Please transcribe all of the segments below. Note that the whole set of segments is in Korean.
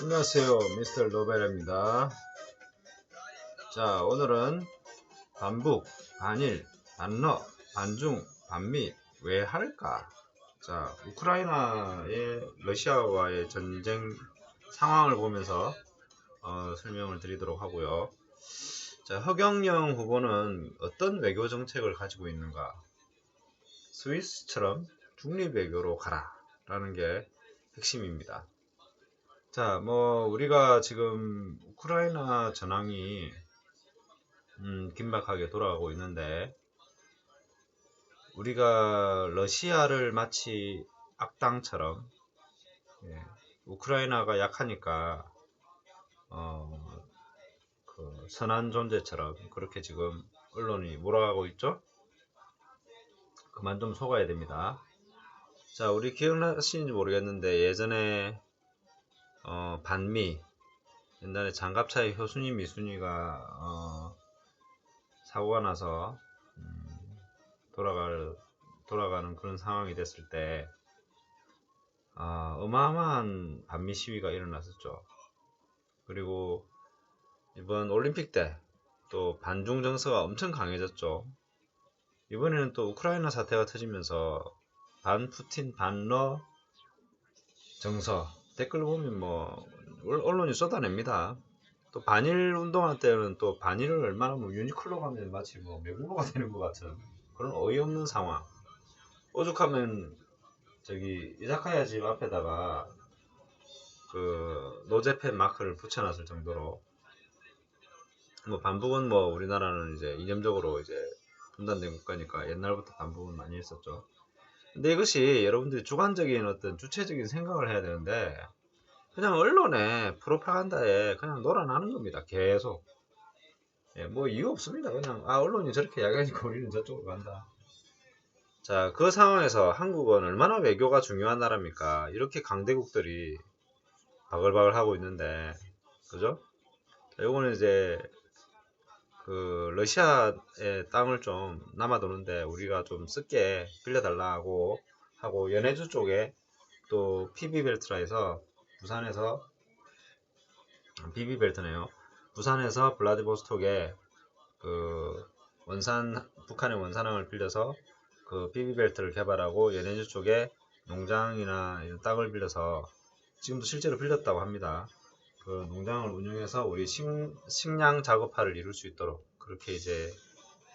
안녕하세요, 미스터 노벨입니다. 자, 오늘은 반북, 반일, 반러, 반중, 반미 왜 할까? 자, 우크라이나의 러시아와의 전쟁 상황을 보면서 설명을 드리도록 하고요. 자, 허경영 후보는 어떤 외교 정책을 가지고 있는가? 스위스처럼 중립 외교로 가라 라는 게 핵심입니다. 자, 우리가 지금 우크라이나 전황이 긴박하게 돌아가고 있는데, 우리가 러시아를 마치 악당처럼, 우크라이나가 약하니까 그 선한 존재처럼 그렇게 지금 언론이 몰아가고 있죠. 그만 좀 속아야 됩니다. 자, 우리 기억나시는지 모르겠는데 예전에 반미, 옛날에 장갑차의 효순이 미순이가 사고가 나서 돌아가는 그런 상황이 됐을 때 어마어마한 반미 시위가 일어났었죠. 그리고 이번 올림픽 때 또 반중 정서가 엄청 강해졌죠. 이번에는 또 우크라이나 사태가 터지면서 반푸틴 반러 정서 댓글 보면 언론이 쏟아냅니다. 또 반일 운동할 때는 또 반일을 얼마나 유니클로 가면 마치 매국노가 되는 것 같은 그런 어이없는 상황. 오죽하면 저기 이자카야 집 앞에다가 그 노제팬 마크를 붙여놨을 정도로 반북은 우리나라는 이제 이념적으로 이제 분단된 국가니까 옛날부터 반북은 많이 했었죠. 근데 이것이 여러분들이 주관적인 어떤 주체적인 생각을 해야 되는데 그냥 언론에 프로파간다에 그냥 놀아나는 겁니다. 계속. 이유 없습니다. 그냥 언론이 저렇게 이야기하니까 우리는 저쪽으로 간다. 자, 그 상황에서 한국은 얼마나 외교가 중요한 나라입니까? 이렇게 강대국들이 바글바글 하고 있는데, 그죠? 자, 요거는 이제 그 러시아의 땅을 좀 남아도는데 우리가 좀 쓸게 빌려달라고 하고 연해주 쪽에 또 PB벨트라 해서 부산에서 PB벨트네요. 부산에서 블라디보스톡에 그 북한의 원산항을 빌려서 그 PB벨트를 개발하고 연해주 쪽에 농장이나 이런 땅을 빌려서 지금도 실제로 빌렸다고 합니다. 그 농장을 운영해서 우리 식량 작업화를 이룰 수 있도록 그렇게 이제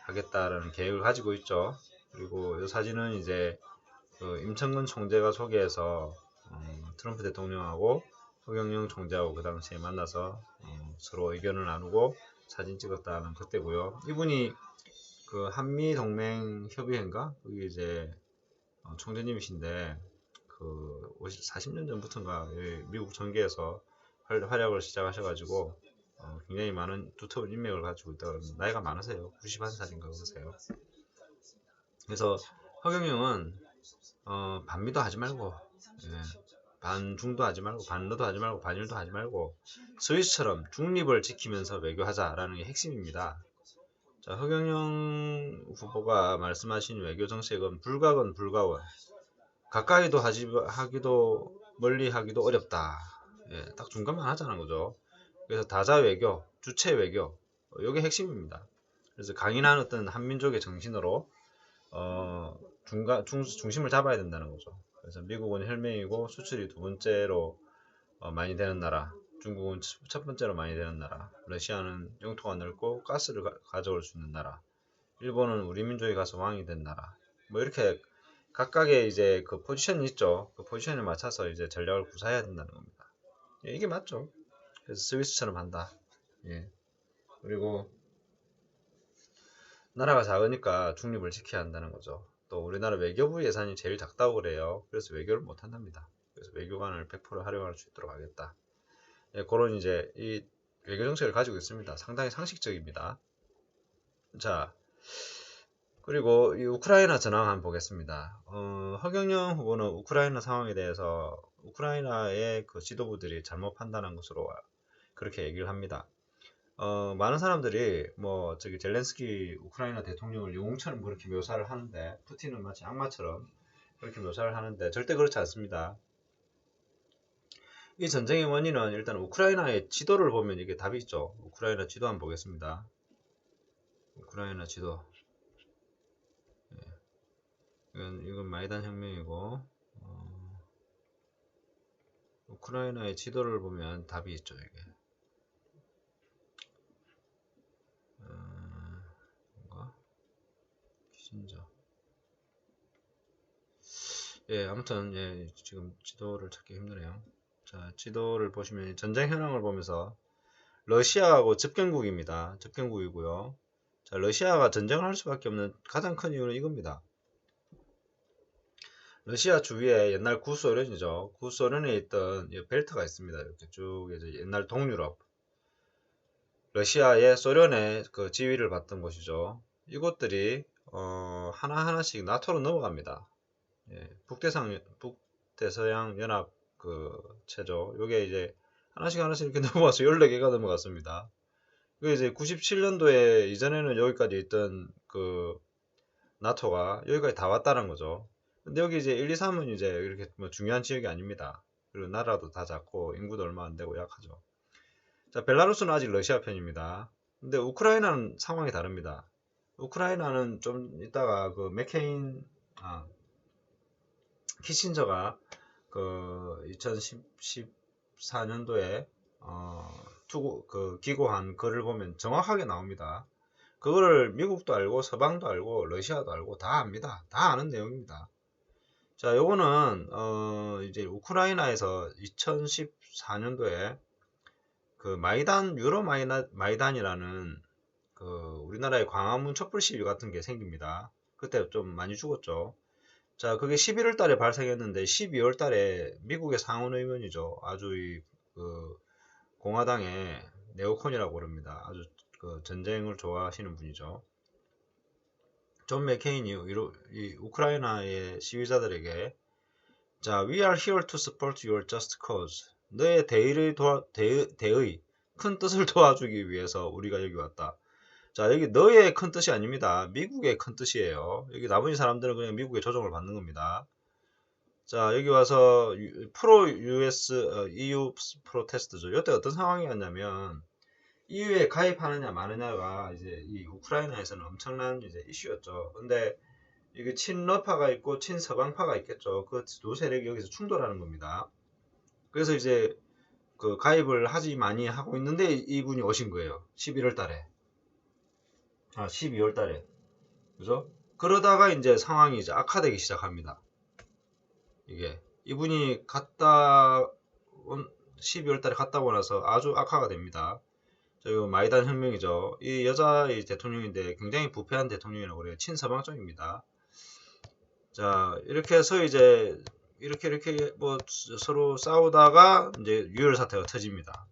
하겠다라는 계획을 가지고 있죠. 그리고 이 사진은 이제 그 임청근 총재가 소개해서 트럼프 대통령하고 허경영 총재하고 그 당시에 만나서 서로 의견을 나누고 사진 찍었다는 그때고요. 이분이 그 한미 동맹 협의회인가 그게 이제 총재님이신데 그 40년 전부터인가 미국 정계에서 활약을 시작하셔가지고 굉장히 많은 두터운 인맥을 가지고 있다. 나이가 많으세요. 91살인가 그러세요. 그래서 허경영은 반미도 하지 말고 반중도 하지 말고 반러도 하지 말고 반일도 하지 말고 스위스처럼 중립을 지키면서 외교하자라는 게 핵심입니다. 자, 허경영 후보가 말씀하신 외교 정책은 불가원 불가원 가까이도 하기도 멀리 하기도 어렵다. 딱 중간만 하자는 거죠. 그래서 다자 외교, 주체 외교 이게 핵심입니다. 그래서 강인한 어떤 한민족의 정신으로 중심을 잡아야 된다는 거죠. 그래서 미국은 혈맹이고 수출이 두 번째로 많이 되는 나라, 중국은 첫 번째로 많이 되는 나라, 러시아는 영토가 넓고 가스를 가져올 수 있는 나라, 일본은 우리 민족이 가서 왕이 된 나라. 이렇게 각각의 이제 그 포지션이 있죠. 그 포지션에 맞춰서 이제 전략을 구사해야 된다는 겁니다. 이게 맞죠. 그래서 스위스처럼 한다. 그리고 나라가 작으니까 중립을 지켜야 한다는 거죠. 또 우리나라 외교부 예산이 제일 작다고 그래요. 그래서 외교를 못 한답니다. 그래서 외교관을 100% 활용할 수 있도록 하겠다. 그런 이제 이 외교 정책을 가지고 있습니다. 상당히 상식적입니다. 자, 그리고 이 우크라이나 전황 한번 보겠습니다. 허경영 후보는 우크라이나 상황에 대해서 우크라이나의 그 지도부들이 잘못 판단한 것으로 그렇게 얘기를 합니다. 많은 사람들이 저기 젤렌스키 우크라이나 대통령을 영웅처럼 그렇게 묘사를 하는데 푸틴은 마치 악마처럼 그렇게 묘사를 하는데 절대 그렇지 않습니다. 이 전쟁의 원인은 일단 우크라이나의 지도를 보면 이게 답이 있죠. 우크라이나 지도 한번 보겠습니다. 우크라이나 지도. 이건 마이단 혁명이고, 우크라이나의 지도를 보면 답이 있죠, 이게. 뭔가? 키신저. 예, 아무튼, 예, 지금 지도를 찾기 힘드네요. 자, 지도를 보시면 전쟁 현황을 보면서 러시아하고 접경국입니다. 접경국이고요. 자, 러시아가 전쟁을 할 수밖에 없는 가장 큰 이유는 이겁니다. 러시아 주위에 옛날 구소련이죠. 구소련에 있던 이 벨트가 있습니다. 이렇게 쭉 이제 옛날 동유럽, 러시아의 소련의 그 지위를 받던 곳이죠. 이곳들이 하나하나씩 나토로 넘어갑니다. 예, 북대서양 연합 그 체조. 요게 이제 하나씩 이렇게 넘어가서 14개가 넘어갔습니다. 그 이제 97년도에 이전에는 여기까지 있던 그 나토가 여기까지 다 왔다는 거죠. 근데 여기 이제 1, 2, 3은 이제 이렇게 뭐 중요한 지역이 아닙니다. 그리고 나라도 다 작고 인구도 얼마 안 되고 약하죠. 자, 벨라루스는 아직 러시아 편입니다. 근데 우크라이나는 상황이 다릅니다. 우크라이나는 좀 이따가 그 키신저가 그 2014년도에 기고한 글을 보면 정확하게 나옵니다. 그거를 미국도 알고 서방도 알고 러시아도 알고 다 압니다. 다 아는 내용입니다. 자, 요거는 이제 우크라이나에서 2014년도에 그 마이단 유로 마이단이라는 그 우리나라의 광화문 촛불 시위 같은 게 생깁니다. 그때 좀 많이 죽었죠. 자, 그게 11월 달에 발생했는데 12월 달에 미국의 상원 의원이죠. 아주 그 공화당의 네오콘이라고 그럽니다. 아주 그 전쟁을 좋아하시는 분이죠. 존 맥케인이 이 우크라이나의 시위자들에게 자, we are here to support your just cause. 너의 대의 큰 뜻을 도와주기 위해서 우리가 여기 왔다. 자, 여기 너의 큰 뜻이 아닙니다. 미국의 큰 뜻이에요. 여기 나머지 사람들은 그냥 미국의 조정을 받는 겁니다. 자, 여기 와서 프로 US EU 프로테스트죠. 이때 어떤 상황이었냐면 EU에 가입하느냐 마느냐가 이제 이 우크라이나에서는 엄청난 이제 이슈였죠. 근데 이게 친러파가 있고 친서방파가 있겠죠. 그 두 세력이 여기서 충돌하는 겁니다. 그래서 이제 그 가입을 하지 많이 하고 있는데 이분이 오신 거예요. 11월 달에. 12월 달에. 그죠? 그러다가 이제 상황이 이제 악화되기 시작합니다. 이게 이분이 12월 달에 갔다 오고 나서 아주 악화가 됩니다. 저 마이단 혁명이죠. 이 여자 대통령인데 굉장히 부패한 대통령이라고 그래요. 친서방적입니다. 자, 이렇게 해서 이제 이렇게 뭐 서로 싸우다가 이제 유혈 사태가 터집니다.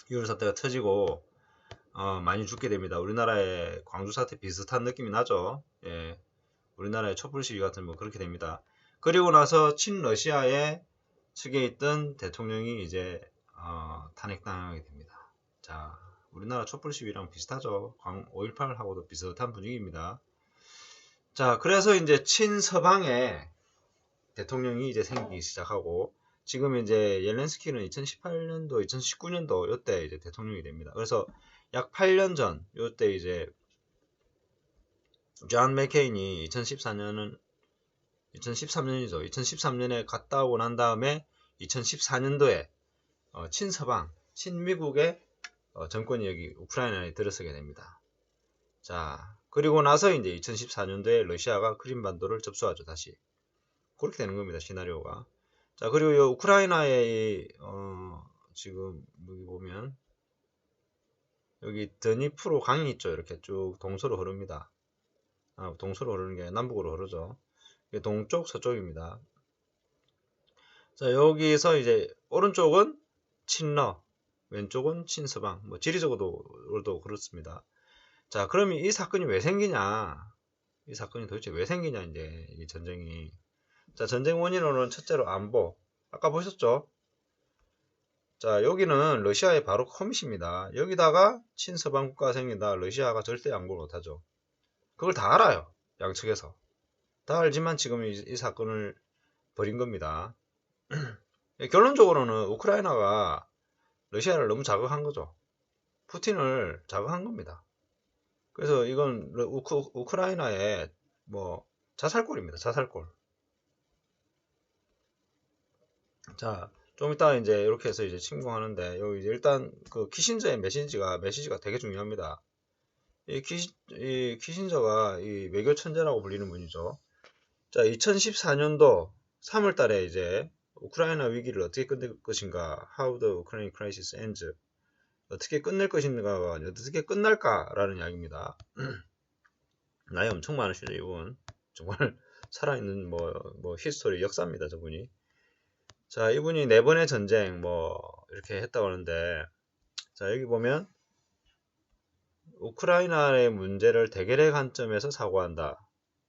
유혈 사태가 터지고 많이 죽게 됩니다. 우리나라의 광주 사태 비슷한 느낌이 나죠. 예. 우리나라의 촛불 시위 같은 뭐 그렇게 됩니다. 그리고 나서 친러시아의 측에 있던 대통령이 이제 탄핵당하게 됩니다. 자, 우리나라 촛불 시위랑 비슷하죠. 5.18하고도 비슷한 분위기입니다. 자, 그래서 이제 친서방의 대통령이 이제 생기기 시작하고 지금 이제 옐렌스키는 2018년도, 2019년도 요때 이제 대통령이 됩니다. 그래서 약 8년 전 요때 이제 존 맥케인이 2013년이죠. 2013년에 갔다 오고 난 다음에 2014년도에 친서방, 친미국의 정권이 여기 우크라이나에 들어서게 됩니다. 자, 그리고 나서 이제 2014년도에 러시아가 크림반도를 접수하죠, 다시. 그렇게 되는 겁니다, 시나리오가. 자, 그리고 이 우크라이나의 지금 여기 보면 여기 드니프로 강이 있죠. 이렇게 쭉 동서로 흐릅니다. 동서로 흐르는 게 남북으로 흐르죠. 동쪽, 서쪽입니다. 자, 여기서 이제 오른쪽은 친러, 왼쪽은 친서방. 뭐 지리적으로도 그렇습니다. 자, 그러면 이 사건이 왜 생기냐? 이 사건이 도대체 왜 생기냐, 이제 이 전쟁이. 자, 전쟁 원인으로는 첫째로 안보. 아까 보셨죠? 자, 여기는 러시아의 바로 커밋입니다. 여기다가 친서방 국가가 생긴다. 러시아가 절대 양보를 못하죠. 그걸 다 알아요. 양측에서. 다 알지만 지금 이 사건을 벌인 겁니다. 결론적으로는 우크라이나가 러시아를 너무 자극한 거죠. 푸틴을 자극한 겁니다. 그래서 이건 우크라이나의 뭐 자살골입니다. 자살골. 자, 좀 이따 이제 이렇게 해서 이제 침공하는데 여기 이제 일단 그 키신저의 메시지가 되게 중요합니다. 이 키신저가 이 외교 천재라고 불리는 분이죠. 자, 2014년도 3월 달에 이제 우크라이나 위기를 어떻게 끝낼 것인가, How the Ukraine Crisis Ends, 어떻게 끝낼 것인가가 어떻게 끝날까라는 이야기입니다. 나이 엄청 많으시죠, 이분. 정말 살아있는 뭐 히스토리 역사입니다, 저분이. 자, 이분이 4번의 전쟁 뭐 이렇게 했다고 하는데, 자, 여기 보면 우크라이나의 문제를 대결의 관점에서 사고한다.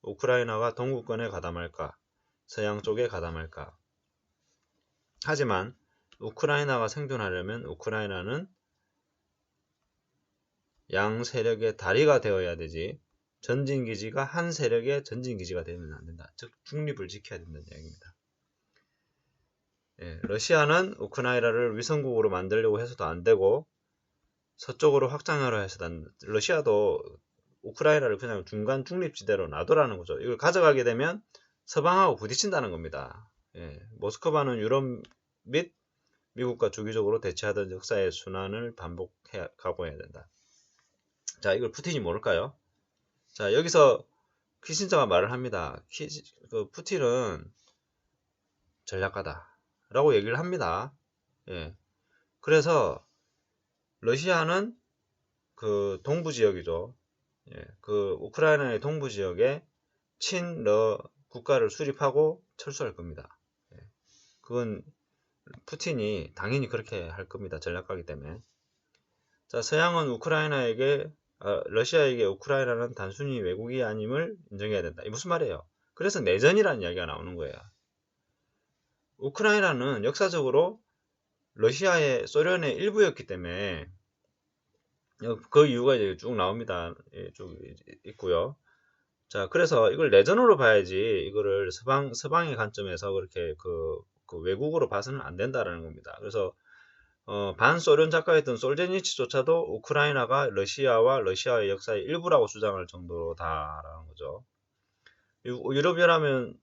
우크라이나가 동구권에 가담할까, 서양 쪽에 가담할까. 하지만 우크라이나가 생존하려면 우크라이나는 양 세력의 다리가 되어야 되지, 전진기지가 한 세력의 전진기지가 되면 안 된다. 즉 중립을 지켜야 된다는 이야기입니다. 예, 러시아는 우크라이나를 위성국으로 만들려고 해서도 안 되고 서쪽으로 확장하려 해서도 안, 러시아도 우크라이나를 그냥 중간 중립지대로 놔두라는 거죠. 이걸 가져가게 되면 서방하고 부딪힌다는 겁니다. 예, 모스크바는 유럽 및 미국과 주기적으로 대치하던 역사의 순환을 반복해 가고 해야 된다. 자, 이걸 푸틴이 모를까요? 자, 여기서 키신저가 말을 합니다. 푸틴은 전략가다 라고 얘기를 합니다. 예. 그래서 러시아는 그 동부 지역이죠. 예. 그 우크라이나의 동부 지역에 친러 국가를 수립하고 철수할 겁니다. 예. 그건 푸틴이 당연히 그렇게 할 겁니다. 전략가기 때문에. 자, 서양은 러시아에게 우크라이나는 단순히 외국이 아님을 인정해야 된다. 이게 무슨 말이에요? 그래서 내전이라는 이야기가 나오는 거예요. 우크라이나는 역사적으로 소련의 일부였기 때문에 그 이유가 이제 쭉 나옵니다. 예, 쭉 있고요. 자, 그래서 이걸 내전으로 봐야지 이거를 서방의 관점에서 그렇게 그 외국으로 봐서는 안 된다라는 겁니다. 그래서 반소련 작가였던 솔제니치조차도 우크라이나가 러시아와 러시아의 역사의 일부라고 주장할 정도다라는 거죠. 유럽연합은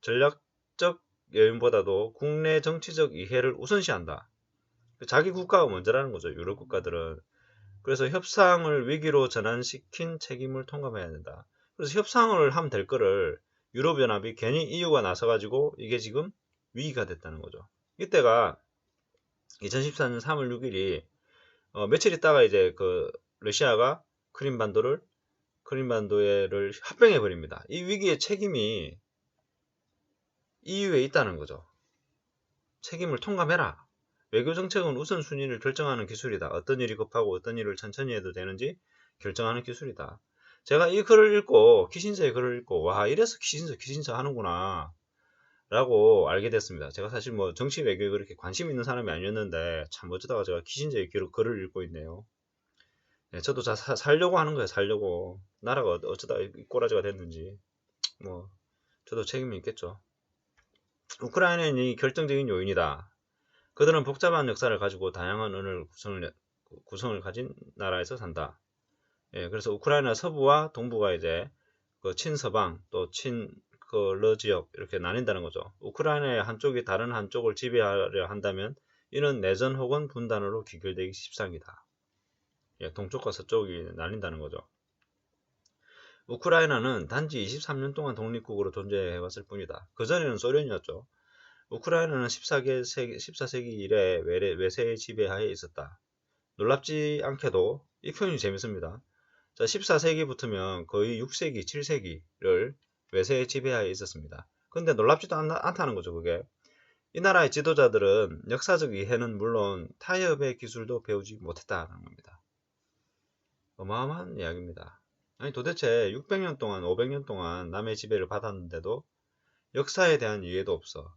전략적 여인보다도 국내 정치적 이해를 우선시한다. 자기 국가가 먼저라는 거죠. 유럽 국가들은. 그래서 협상을 위기로 전환시킨 책임을 통감해야 된다. 그래서 협상을 하면 될 거를 유럽연합이 괜히 EU가 나서가지고 이게 지금 위기가 됐다는 거죠. 이때가 2014년 3월 6일이 며칠 있다가 이제 그 러시아가 크림반도를 합병해 버립니다. 이 위기의 책임이 EU에 있다는 거죠. 책임을 통감해라. 외교정책은 우선순위를 결정하는 기술이다. 어떤 일이 급하고 어떤 일을 천천히 해도 되는지 결정하는 기술이다. 제가 이 글을 읽고 키신저의 글을 읽고 와, 이래서 키신저 하는구나 라고 알게 됐습니다. 제가 사실 뭐 정치 외교에 그렇게 관심 있는 사람이 아니었는데 참 어쩌다가 제가 키신저의 글을 읽고 있네요. 네, 저도 살려고 하는 거예요. 살려고. 나라가 어쩌다 이 꼬라지가 됐는지 뭐 저도 책임이 있겠죠. 우크라이나는 결정적인 요인이다. 그들은 복잡한 역사를 가지고 다양한 언어를 구성을 가진 나라에서 산다. 예, 그래서 우크라이나 서부와 동부가 이제 그 친서방 또 친러 지역 이렇게 나뉜다는 거죠. 우크라이나의 한쪽이 다른 한쪽을 지배하려 한다면 이는 내전 혹은 분단으로 귀결되기 십상이다. 예, 동쪽과 서쪽이 나뉜다는 거죠. 우크라이나는 단지 23년 동안 독립국으로 존재해왔을 뿐이다. 그전에는 소련이었죠. 우크라이나는 14세기 이래 외세의 지배하에 있었다. 놀랍지 않게도 이 표현이 재밌습니다. 자, 14세기부터면 거의 6세기, 7세기를 외세의 지배하에 있었습니다. 근데 놀랍지도 않다는 거죠, 그게. 이 나라의 지도자들은 역사적 이해는 물론 타협의 기술도 배우지 못했다는 겁니다. 어마어마한 이야기입니다. 아니 도대체 600년 동안 500년 동안 남의 지배를 받았는데도 역사에 대한 이해도 없어.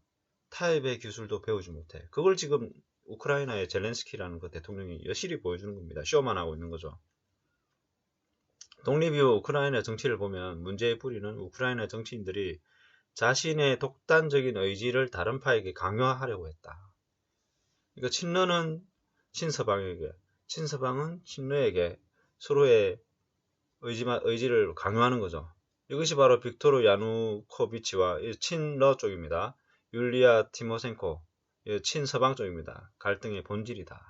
타협의 기술도 배우지 못해. 그걸 지금 우크라이나의 젤렌스키라는 그 대통령이 여실히 보여주는 겁니다. 쇼만 하고 있는 거죠. 독립 이후 우크라이나 정치를 보면 문제의 뿌리는 우크라이나 정치인들이 자신의 독단적인 의지를 다른 파에게 강요하려고 했다. 그러니까 친러는 친서방에게, 친서방은 친러에게 서로의 의지를 강요하는 거죠. 이것이 바로 빅토르 야누코비치와 친러 쪽입니다. 율리아 티모센코, 친서방 쪽입니다. 갈등의 본질이다.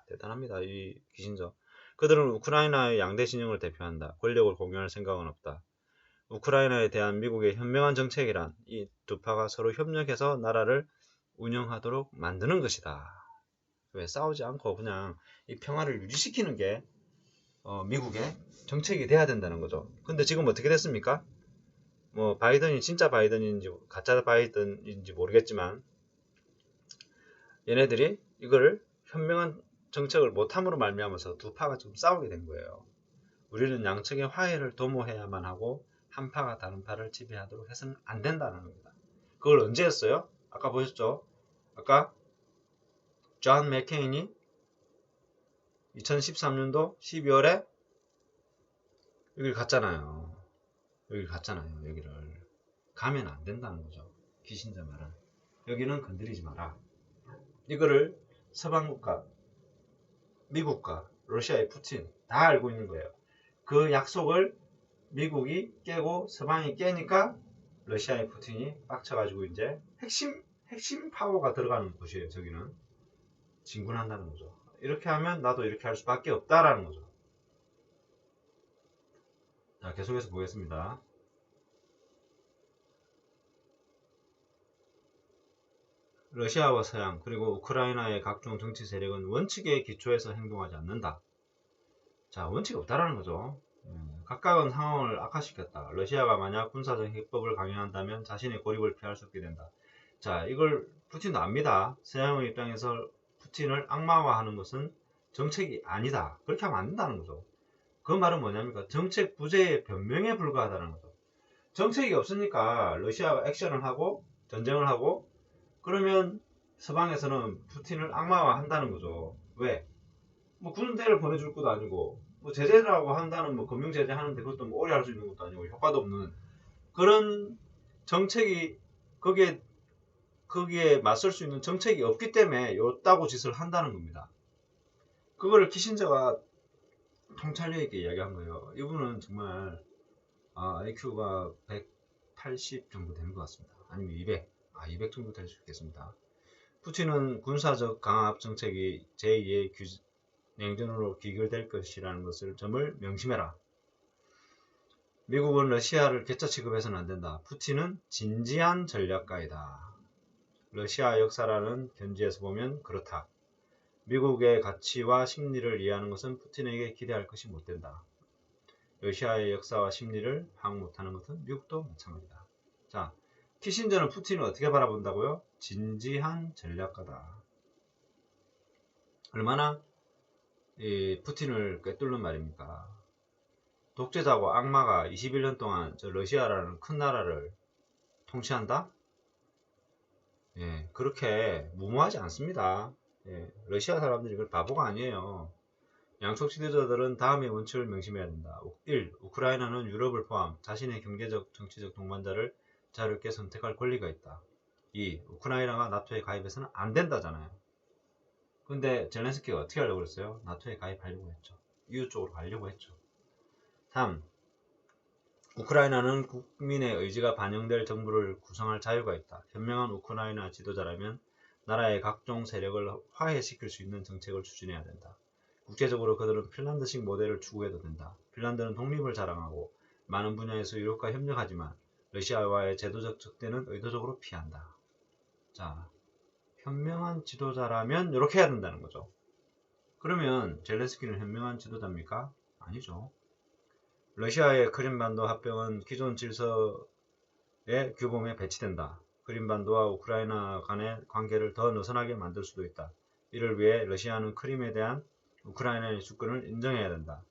대단합니다. 이 기신적. 그들은 우크라이나의 양대 진영을 대표한다. 권력을 공유할 생각은 없다. 우크라이나에 대한 미국의 현명한 정책이란 이 두 파가 서로 협력해서 나라를 운영하도록 만드는 것이다. 왜 싸우지 않고 그냥 이 평화를 유지시키는 게 미국의 정책이 돼야 된다는 거죠. 근데 지금 어떻게 됐습니까? 뭐 바이든이 진짜 바이든인지 가짜 바이든인지 모르겠지만 얘네들이 이거를 현명한 정책을 못함으로 말미암아서 두 파가 좀 싸우게 된 거예요. 우리는 양측의 화해를 도모해야만 하고 한 파가 다른 파를 지배하도록 해서는 안 된다는 겁니다. 그걸 언제 했어요? 아까 보셨죠? 아까 존 맥케인이 2013년도 12월에 여기를 갔잖아요. 여기를 가면 안 된다는 거죠. 기신자 말은 여기는 건드리지 마라. 이거를 서방국가, 미국과 러시아의 푸틴 다 알고 있는 거예요. 그 약속을 미국이 깨고 서방이 깨니까 러시아의 푸틴이 빡쳐가지고 이제 핵심 파워가 들어가는 곳이에요. 저기는 진군한다는 거죠. 이렇게 하면 나도 이렇게 할 수밖에 없다라는 거죠. 자, 계속해서 보겠습니다. 러시아와 서양 그리고 우크라이나의 각종 정치 세력은 원칙에 기초해서 행동하지 않는다. 자, 원칙이 없다라는 거죠. 각각은 상황을 악화시켰다. 러시아가 만약 군사적 해법을 강행한다면 자신의 고립을 피할 수 없게 된다. 자, 이걸 푸틴도 압니다. 서양의 입장에서 푸틴을 악마화하는 것은 정책이 아니다. 그렇게 하면 안 된다는 거죠. 그 말은 뭐냐니까 정책 부재의 변명에 불과하다는 거죠. 정책이 없으니까 러시아가 액션을 하고 전쟁을 하고 그러면 서방에서는 푸틴을 악마화한다는 거죠. 왜? 뭐 군대를 보내줄 것도 아니고 뭐 제재라고 한다는 뭐 금융 제재 하는데 그것도 뭐 오래 할 수 있는 것도 아니고 효과도 없는 그런 정책이 거기에 맞설 수 있는 정책이 없기 때문에 요따구 짓을 한다는 겁니다. 그거를 키신저가 통찰력 있게 이야기한 거예요. 이분은 정말 IQ가 180 정도 되는 것 같습니다. 아니면 200 정도 될 수 있겠습니다. 푸틴은 군사적 강압 정책이 제2의 냉전으로 귀결될 것이라는 것을 점을 명심해라. 미국은 러시아를 괴짜 취급해서는 안 된다. 푸틴은 진지한 전략가이다. 러시아 역사라는 견지에서 보면 그렇다. 미국의 가치와 심리를 이해하는 것은 푸틴에게 기대할 것이 못 된다. 러시아의 역사와 심리를 파악 못하는 것은 미국도 마찬가지다. 자, 키신저는 푸틴을 어떻게 바라본다고요? 진지한 전략가다. 얼마나 이 푸틴을 꿰뚫는 말입니까? 독재자고 악마가 21년 동안 저 러시아라는 큰 나라를 통치한다? 예, 그렇게 무모하지 않습니다. 예, 러시아 사람들이 그걸 바보가 아니에요. 양쪽 지도자들은 다음의 원칙을 명심해야 된다. 1. 우크라이나는 유럽을 포함 자신의 경제적, 정치적 동반자를 자유롭게 선택할 권리가 있다. 2. 우크라이나가 나토에 가입해서는 안 된다잖아요. 근데 젤렌스키가 어떻게 하려고 그랬어요? 나토에 가입하려고 했죠. EU 쪽으로 가려고 했죠. 3. 우크라이나는 국민의 의지가 반영될 정부를 구성할 자유가 있다. 현명한 우크라이나 지도자라면 나라의 각종 세력을 화해시킬 수 있는 정책을 추진해야 된다. 국제적으로 그들은 핀란드식 모델을 추구해도 된다. 핀란드는 독립을 자랑하고 많은 분야에서 유럽과 협력하지만 러시아와의 제도적 적대는 의도적으로 피한다. 자, 현명한 지도자라면 이렇게 해야 된다는 거죠. 그러면 젤렌스키는 현명한 지도자입니까? 아니죠. 러시아의 크림반도 합병은 기존 질서의 규범에 배치된다. 크림반도와 우크라이나 간의 관계를 더 느슨하게 만들 수도 있다. 이를 위해 러시아는 크림에 대한 우크라이나의 주권을 인정해야 된다.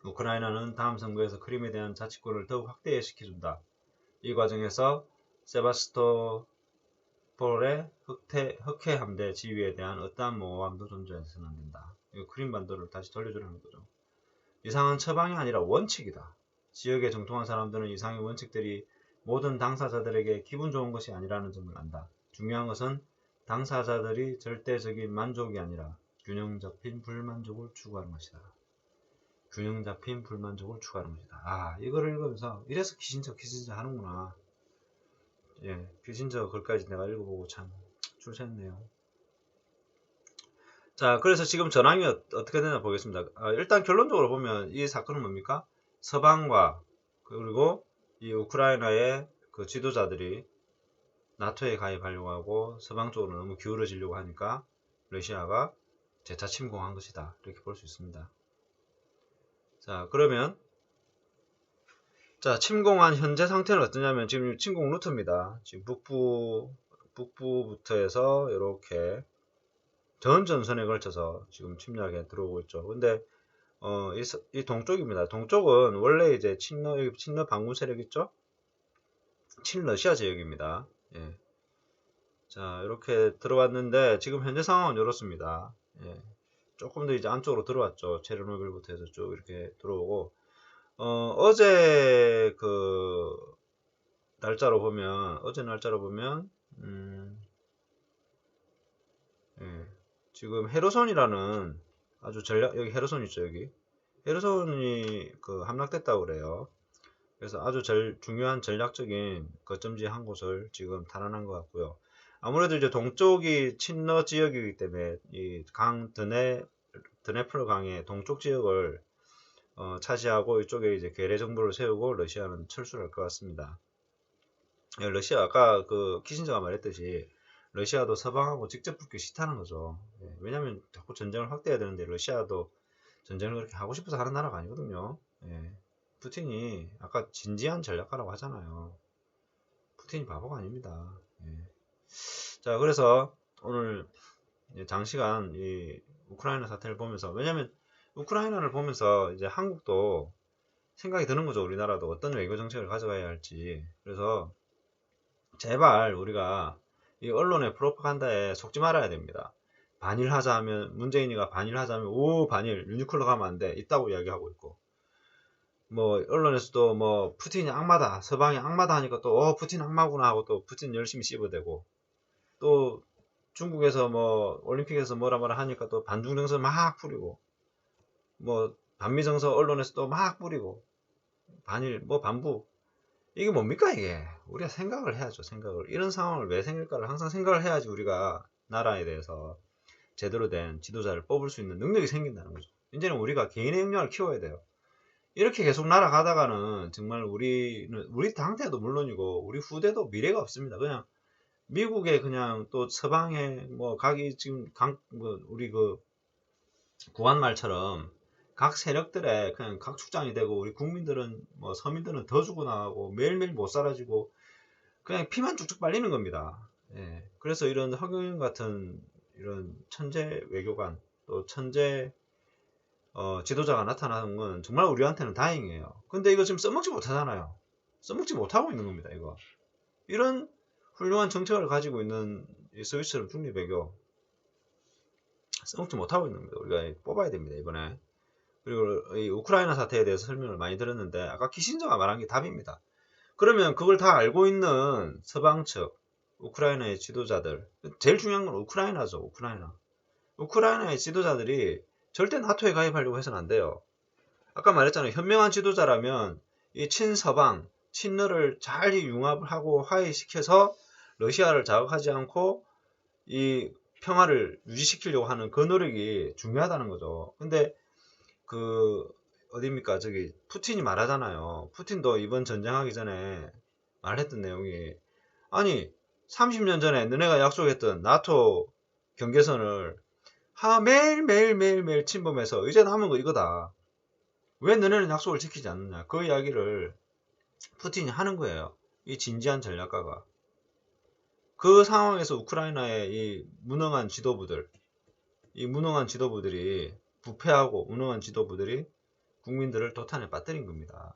우크라이나는 다음 선거에서 크림에 대한 자치권을 더욱 확대시켜준다. 이 과정에서 세바스토폴의 흑해 함대 지휘에 대한 어떠한 모호함도 존재해서는 안 된다. 이거 크림반도를 다시 돌려주라는 거죠. 이상은 처방이 아니라 원칙이다. 지역에 정통한 사람들은 이상의 원칙들이 모든 당사자들에게 기분 좋은 것이 아니라는 점을 안다. 중요한 것은 당사자들이 절대적인 만족이 아니라 균형 잡힌 불만족을 추구하는 것이다. 균형 잡힌 불만족을 추구하는 것이다. 아, 이거를 읽으면서 이래서 키신저 하는구나. 예, 키신저 글까지 내가 읽어보고 참 출세했네요. 자, 그래서 지금 전황이 어떻게 되나 보겠습니다. 일단 결론적으로 보면 이 사건은 뭡니까? 서방과 그리고 이 우크라이나의 그 지도자들이 나토에 가입하려고 하고 서방 쪽으로 너무 기울어지려고 하니까 러시아가 재차 침공한 것이다. 이렇게 볼 수 있습니다. 자, 그러면 자, 침공한 현재 상태는 어떠냐면 지금 침공 루트입니다. 지금 북부부터 해서 이렇게 전 전선에 걸쳐서 지금 침략에 들어오고 있죠. 근데 이 동쪽입니다. 동쪽은 원래 이제 친러 반군 세력 있죠? 친러시아 지역입니다. 예. 자, 이렇게 들어왔는데 지금 현재 상황은 이렇습니다. 예. 조금 더 이제 안쪽으로 들어왔죠. 체르노빌부터 해서 쭉 이렇게 들어오고 어제 그 날짜로 보면 예. 지금 헤르손이라는 아주 여기 헤르손 있죠, 여기. 헤르손이 그 함락됐다고 그래요. 그래서 아주 중요한 전략적인 거점지 한 곳을 지금 탈환한 것 같고요. 아무래도 이제 동쪽이 친러 지역이기 때문에 이 드네프르 강의 동쪽 지역을 차지하고 이쪽에 이제 괴뢰 정부를 세우고 러시아는 철수를 할 것 같습니다. 러시아 아까 그 키신저가 말했듯이 러시아도 서방하고 직접 붙기 싫다는 거죠. 왜냐하면 자꾸 전쟁을 확대해야 되는데 러시아도 전쟁을 그렇게 하고 싶어서 하는 나라가 아니거든요. 푸틴이 아까 진지한 전략가라고 하잖아요. 푸틴이 바보가 아닙니다. 자, 그래서 오늘 장시간 이 우크라이나 사태를 보면서, 왜냐면 우크라이나를 보면서 이제 한국도 생각이 드는 거죠. 우리나라도 어떤 외교 정책을 가져가야 할지. 그래서 제발 우리가 이 언론의 프로파간다에 속지 말아야 됩니다. 반일하자 하면, 문재인이가 반일하자 하면 오 반일 유니클로 가면 안 돼 있다고 이야기하고 있고, 뭐 언론에서도 뭐 푸틴이 악마다, 서방이 악마다 하니까 또 푸틴 악마구나 하고 또 푸틴 열심히 씹어대고, 또 중국에서 뭐 올림픽에서 뭐라 하니까 또 반중정서 막 뿌리고, 뭐 반미정서 언론에서 또 막 뿌리고, 반일 뭐 반부, 이게 뭡니까 이게. 우리가 생각을 해야죠. 생각을. 이런 상황을 왜 생길까를 항상 생각을 해야지 우리가 나라에 대해서 제대로 된 지도자를 뽑을 수 있는 능력이 생긴다는 거죠. 이제는 우리가 개인의 역량을 키워야 돼요. 이렇게 계속 날아가다가는 정말 우리 당대도 물론이고 우리 후대도 미래가 없습니다. 그냥 미국의 그냥 또 서방의 뭐 각이 지금 우리 그 구한말처럼 각 세력들의 그냥 각 축장이 되고, 우리 국민들은 뭐 서민들은 더 죽어나가고 매일매일 못 살아지고 그냥 피만 쭉쭉 빨리는 겁니다. 그래서 이런 허경영 같은 이런 천재 외교관, 또 천재 지도자가 나타나는 건 정말 우리한테는 다행이에요. 근데 이거 지금 써먹지 못하잖아요. 써먹지 못하고 있는 겁니다. 이런 훌륭한 정책을 가지고 있는 이 스위스처럼 중립외교 써먹지 못하고 있는 겁니다. 우리가 뽑아야 됩니다, 이번에. 그리고 이 우크라이나 사태에 대해서 설명을 많이 들었는데 아까 키신저가 말한 게 답입니다. 그러면 그걸 다 알고 있는 서방 측, 우크라이나의 지도자들, 제일 중요한 건 우크라이나죠. 우크라이나의 지도자들이 절대 나토에 가입하려고 해서는 안 돼요. 아까 말했잖아요. 현명한 지도자라면 이 친서방, 친러를 잘 융합을 하고 화해시켜서 러시아를 자극하지 않고 이 평화를 유지시키려고 하는 그 노력이 중요하다는 거죠. 근데 어딥니까? 저기 푸틴이 말하잖아요. 푸틴도 이번 전쟁하기 전에 말했던 내용이, 아니 30년 전에 너네가 약속했던 나토 경계선을 매일 침범해서 이제 남은 거 이거다. 왜 너네는 약속을 지키지 않느냐. 그 이야기를 푸틴이 하는 거예요. 이 진지한 전략가가. 그 상황에서 우크라이나의 이 무능한 지도부들이, 부패하고 무능한 지도부들이 국민들을 도탄에 빠뜨린 겁니다.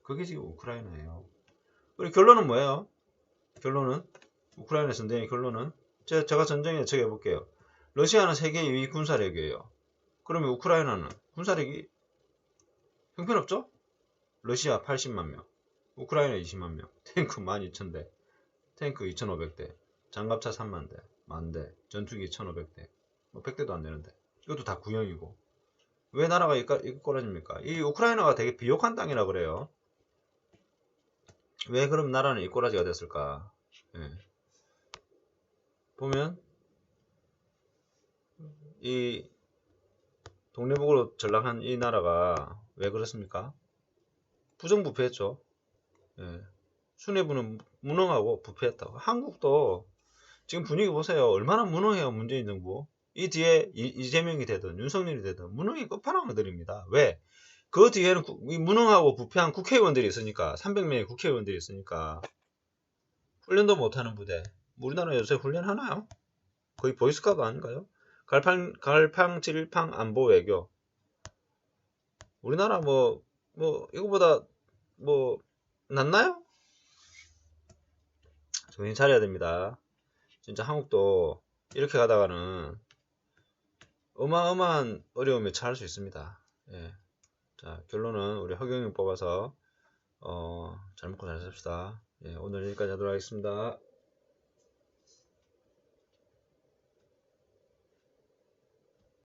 그게 지금 우크라이나예요. 그리고 결론은 뭐예요? 결론은 우크라이나 전쟁의 결론은 제가 전쟁에 예측해 볼게요. 러시아는 세계 2위 군사력이에요. 그러면 우크라이나는 군사력이 형편없죠? 러시아 80만 명, 우크라이나 20만 명, 탱크 12,000대, 탱크 2,500대, 장갑차 3만 대, 만대, 전투기 1,500대, 뭐 100대도 안 되는데 이것도 다 구형이고. 왜 나라가 이렇게 꼬라집니까? 이 우크라이나가 되게 비옥한 땅이라 그래요. 왜 그럼 나라는 이 꼬라지가 됐을까? 예. 보면 이 동네북으로 전락한 이 나라가 왜 그렇습니까? 부정부패했죠. 예. 수뇌부는 무능하고 부패했다고. 한국도 지금 분위기 보세요. 얼마나 무능해요, 문재인 정부. 이 뒤에 이재명이 되든 윤석열이 되든 무능이 끝판왕들입니다. 왜? 그 뒤에는 이 무능하고 부패한 국회의원들이 있으니까, 300명의 국회의원들이 있으니까. 훈련도 못하는 부대. 우리나라 요새 훈련하나요? 거의 보이스카우트 아닌가요? 갈팡질팡 안보 외교. 우리나라 이거보다 낫나요? 정신 차려야 됩니다. 진짜 한국도 이렇게 가다가는 어마어마한 어려움에 처할 수 있습니다. 예. 자, 결론은 우리 허경영 뽑아서 잘 먹고 잘 삽시다. 예, 오늘 여기까지 하도록 하겠습니다.